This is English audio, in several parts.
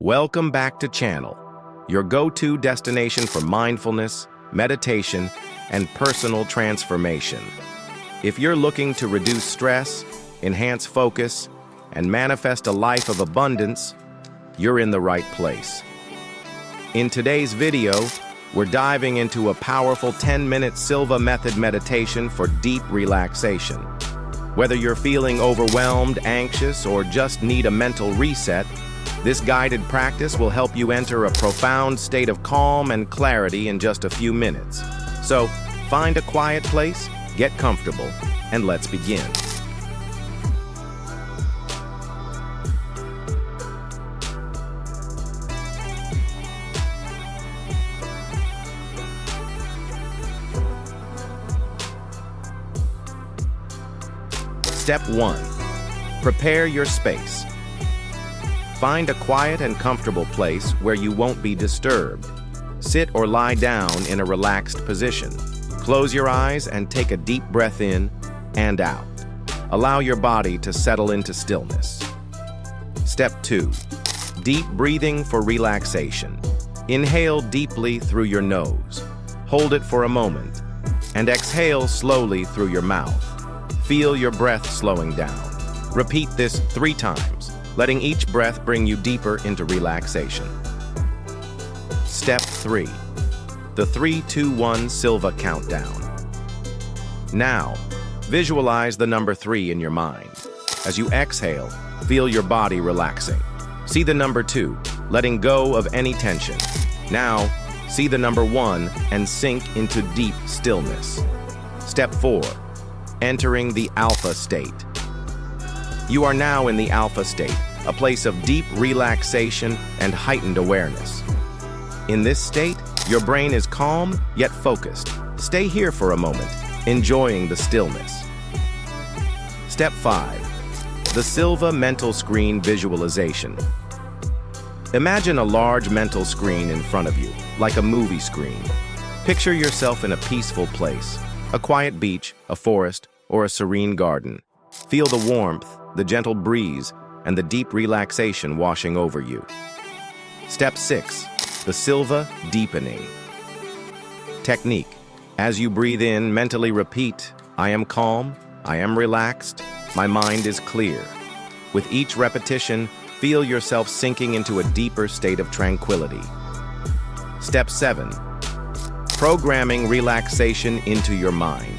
Welcome back to Channel, your go-to destination for mindfulness, meditation, and personal transformation. If you're looking to reduce stress, enhance focus, and manifest a life of abundance, you're in the right place. In today's video, we're diving into a powerful 10-minute Silva Method meditation for deep relaxation. Whether you're feeling overwhelmed, anxious, or just need a mental reset, this guided practice will help you enter a profound state of calm and clarity in just a few minutes. So, find a quiet place, get comfortable, and let's begin. Step 1. Prepare your space. Find a quiet and comfortable place where you won't be disturbed. Sit or lie down in a relaxed position. Close your eyes and take a deep breath in and out. Allow your body to settle into stillness. Step 2. Deep breathing for relaxation. Inhale deeply through your nose. Hold it for a moment, and exhale slowly through your mouth. Feel your breath slowing down. Repeat this 3 times, letting each breath bring you deeper into relaxation. Step 3. The 3-2-1 Silva countdown. Now, visualize the number 3 in your mind. As you exhale, feel your body relaxing. See the number 2, letting go of any tension. Now, see the number 1 and sink into deep stillness. Step 4. Entering the alpha state. You are now in the alpha state, a place of deep relaxation and heightened awareness. In this state, your brain is calm yet focused. Stay here for a moment, enjoying the stillness. Step 5. The Silva Mental Screen visualization. Imagine a large mental screen in front of you, like a movie screen. Picture yourself in a peaceful place. A quiet beach, a forest, or a serene garden. Feel the warmth, the gentle breeze, and the deep relaxation washing over you. Step 6. The Silva Deepening technique. As you breathe in, mentally repeat, I am calm, I am relaxed, my mind is clear. With each repetition, feel yourself sinking into a deeper state of tranquility. Step 7. Programming relaxation into your mind.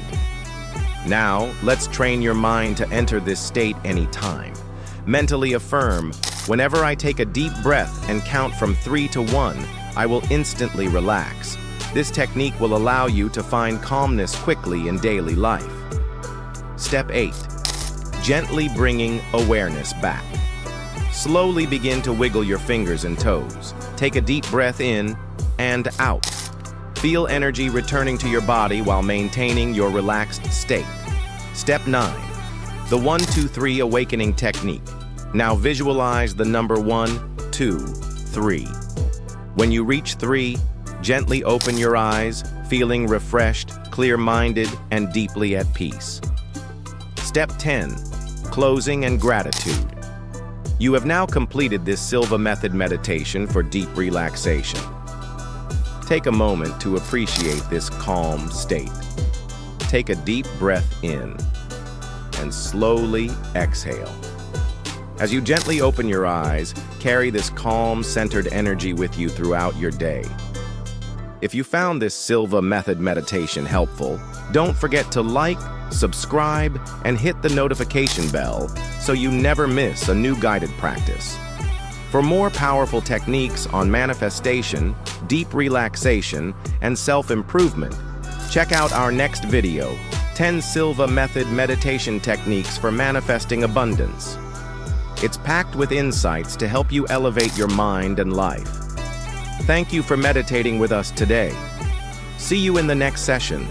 Now, let's train your mind to enter this state anytime. Mentally affirm, whenever I take a deep breath and count from 3 to 1, I will instantly relax. This technique will allow you to find calmness quickly in daily life. Step 8. Gently bringing awareness back. Slowly begin to wiggle your fingers and toes. Take a deep breath in and out. Feel energy returning to your body while maintaining your relaxed state. Step 9. The 1-2-3 awakening technique. Now visualize the number 1, 2, 3. When you reach 3, gently open your eyes, feeling refreshed, clear-minded, and deeply at peace. Step 10. Closing and gratitude. You have now completed this Silva Method meditation for deep relaxation. Take a moment to appreciate this calm state. Take a deep breath in and slowly exhale. As you gently open your eyes, carry this calm, centered energy with you throughout your day. If you found this Silva Method meditation helpful, don't forget to like, subscribe, and hit the notification bell so you never miss a new guided practice. For more powerful techniques on manifestation, deep relaxation, and self-improvement, check out our next video, 10 Silva Method Meditation Techniques for Manifesting Abundance. It's packed with insights to help you elevate your mind and life. Thank you for meditating with us today. See you in the next session.